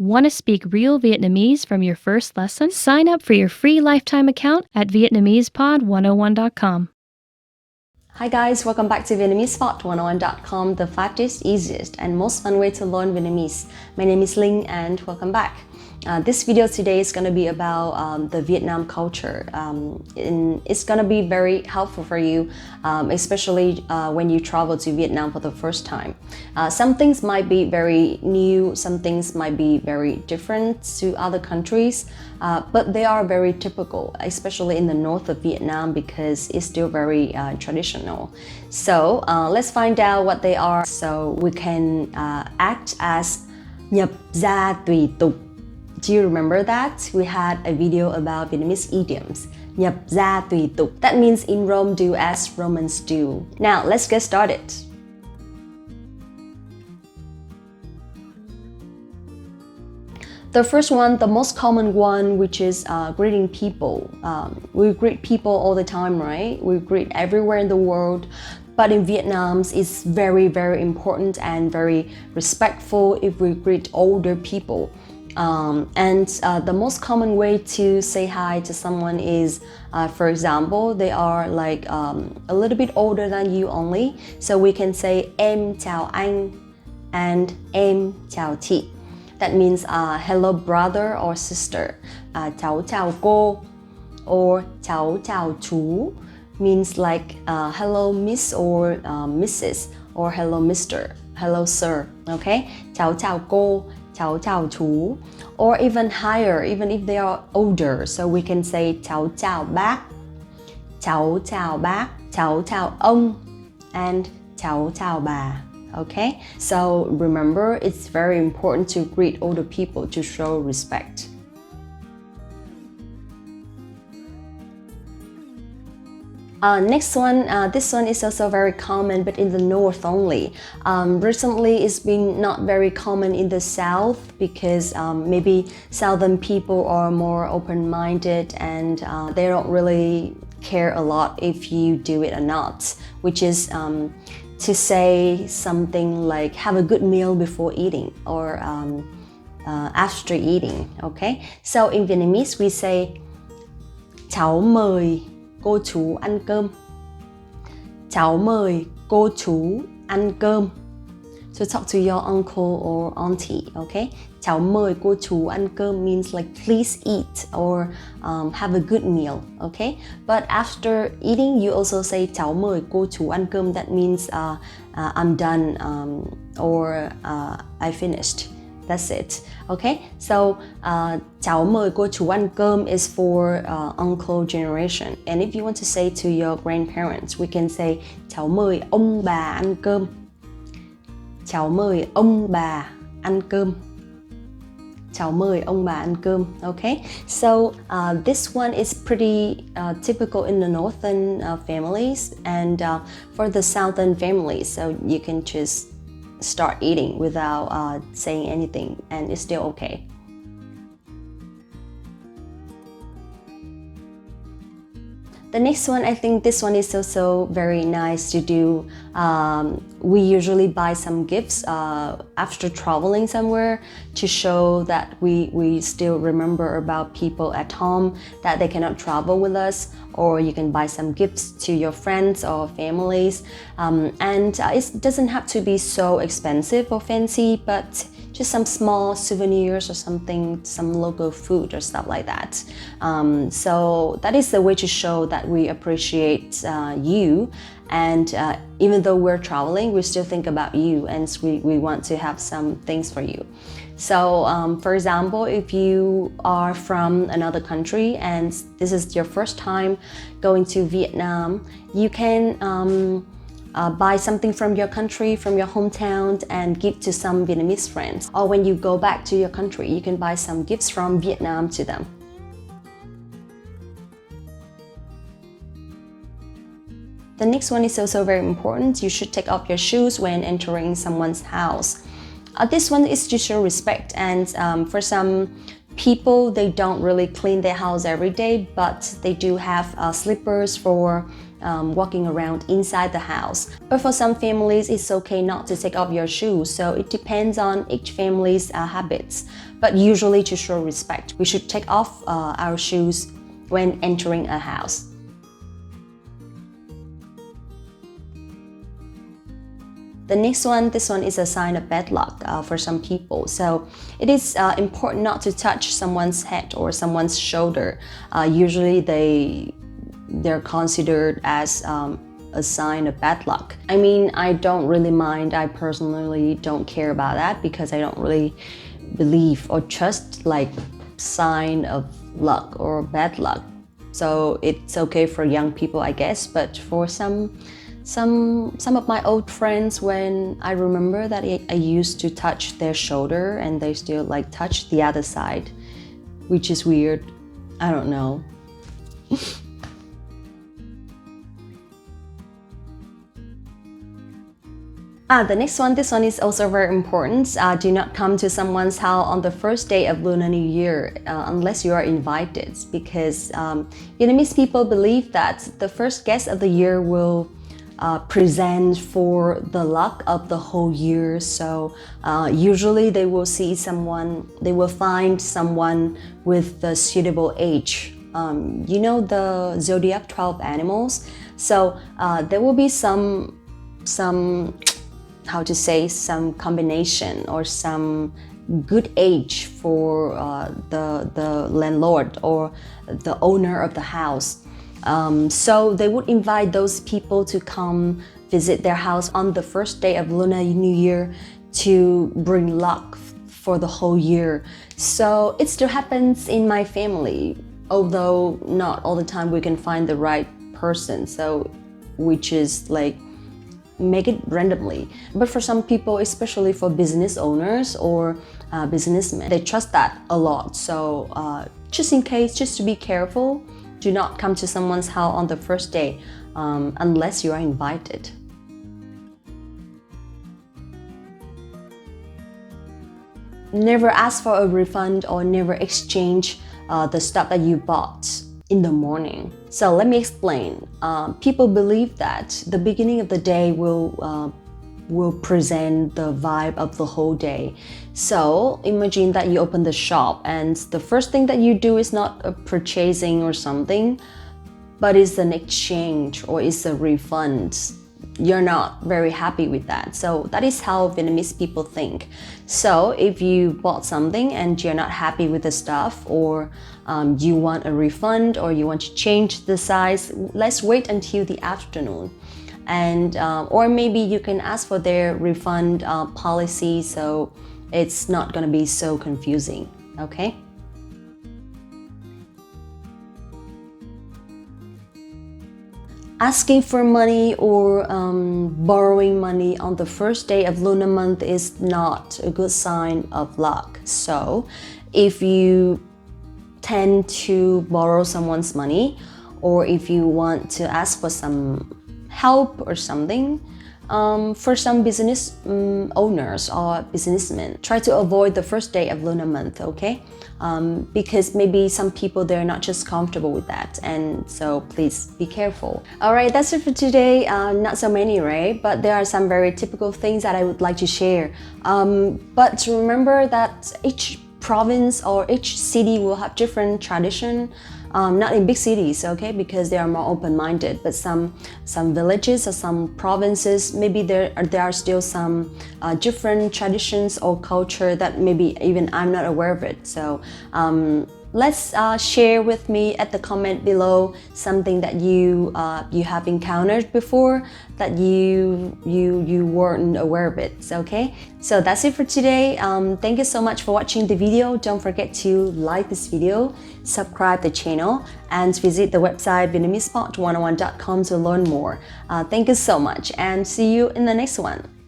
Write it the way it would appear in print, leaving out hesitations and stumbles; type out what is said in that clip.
Want to speak real Vietnamese from your first lesson? Sign up for your free lifetime account at Vietnamesepod101.com. Hi guys, welcome back to Vietnamesepod101.com, the fastest, easiest, and most fun way to learn Vietnamese. My name is Linh and welcome back. This video today is going to be about the Vietnam culture. And it's going to be very helpful for you, especially when you travel to Vietnam for the first time. Some things might be very new, some things might be very different to other countries, but they are very typical, especially in the north of Vietnam because it's still very traditional. So let's find out what they are so we can act as nhập gia tùy tục. Do you remember that? We had a video about Vietnamese idioms. Nhập gia tùy tục. That means in Rome, do as Romans do. Now, let's get started. The first one, the most common one, which is greeting people. We greet people all the time, right? We greet everywhere in the world. But in Vietnam, it's very, very important and very respectful if we greet older people. The most common way to say hi to someone is, for example, they are like a little bit older than you only. So we can say em chào anh and em chào chị. That means hello brother or sister. Cháu chào cô or cháu chào chú means like hello miss or Mrs. or hello Mr. Hello sir. Okay? Cháu chào cô, cháu chào chú. Or even higher, even if they are older. So we can say cháu chào bác, cháu chào bác, cháu chào ông, and cháu chào bà. Okay? So remember, it's very important to greet older people to show respect. Next one, this one is also very common, but in the north only. Recently, it's been not very common in the south because maybe southern people are more open-minded and they don't really care a lot if you do it or not, which is to say something like have a good meal before eating or after eating. Okay, so in Vietnamese we say cháu mời cô chú ăn cơm. Cháu mời cô chú ăn cơm. So talk to your uncle or auntie, okay? Cháu mời cô chú ăn cơm means like please eat or have a good meal, okay? But after eating, you also say cháu mời cô chú ăn cơm. That means I'm done or I finished. That's it. Okay, so cháu mời cô chú ăn cơm is for uncle generation. And if you want to say to your grandparents, we can say cháu mời ông bà ăn cơm. Cháu mời ông bà ăn cơm. Cháu mời ông bà ăn cơm. Okay, so this one is pretty typical in the northern families and for the southern families. So you can just start eating without saying anything and it's still okay. The next one, I think this one is also very nice to do. We usually buy some gifts after traveling somewhere to show that we still remember about people at home that they cannot travel with us, or you can buy some gifts to your friends or families. It doesn't have to be so expensive or fancy, but just some small souvenirs or something, some local food or stuff like that. So that is the way to show that we appreciate you, and even though we're traveling, we still think about you and we want to have some things for you. So for example, if you are from another country and this is your first time going to Vietnam, you can buy something from your country, from your hometown, and give to some Vietnamese friends. Or when you go back to your country, you can buy some gifts from Vietnam to them. The next one is also very important. You should take off your shoes when entering someone's house. This one is to show respect, and for some people, they don't really clean their house every day, but they do have slippers for walking around inside the house. But for some families, it's okay not to take off your shoes, so it depends on each family's habits. but usually to show respect. We should take off our shoes when entering a house. The next one, this one is a sign of bad luck for some people. So it is important not to touch someone's head or someone's shoulder. Usually they're considered as a sign of bad luck. I mean, I don't really mind. I personally don't care about that because I don't really believe or trust like sign of luck or bad luck. So it's okay for young people, I guess, but for some of my old friends, when I remember that I used to touch their shoulder and they still like touch the other side, which is weird. I don't know. The next one, this one is also very important. Do not come to someone's house on the first day of Lunar New Year unless you are invited, because Vietnamese people believe that the first guest of the year will present for the luck of the whole year. So usually they will find someone with the suitable age. You know the zodiac 12 animals. So there will be some how to say, some combination or some good age for the landlord or the owner of the house. So they would invite those people to come visit their house on the first day of Lunar New Year to bring luck for the whole year. So it still happens in my family, although not all the time we can find the right person. So we just like make it randomly. But for some people, especially for business owners or businessmen, they trust that a lot. So just in case, just to be careful, do not come to someone's house on the first day unless you are invited. Never ask for a refund or never exchange the stuff that you bought in the morning. So let me explain. People believe that the beginning of the day will present the vibe of the whole day. So imagine that you open the shop and the first thing that you do is not a purchasing or something, but it's an exchange or it's a refund. You're not very happy with that. So that is how Vietnamese people think. So if you bought something and you're not happy with the stuff, or you want a refund or you want to change the size, let's wait until the afternoon. And or maybe you can ask for their refund policy, so it's not going to be so confusing. Okay. Asking for money or borrowing money on the first day of Lunar month is not a good sign of luck. So if you tend to borrow someone's money, or if you want to ask for some help or something, for some business owners or businessmen, try to avoid the first day of Lunar month, okay? Because maybe some people, they're not just comfortable with that, and so please be careful. All right, that's it for today. Not so many, right? But there are some very typical things that I would like to share. But remember that each province or each city will have different tradition. Not in big cities, okay, because they are more open-minded, but some villages or some provinces, maybe there are still some different traditions or culture that maybe even I'm not aware of it. So let's share with me at the comment below something that you have encountered before that you weren't aware of it. Okay, so that's it for today. Thank you so much for watching the video. Don't forget to like this video, subscribe the channel, and visit the website vietnamesepod101.com to learn more. Thank you so much, and see you in the next one.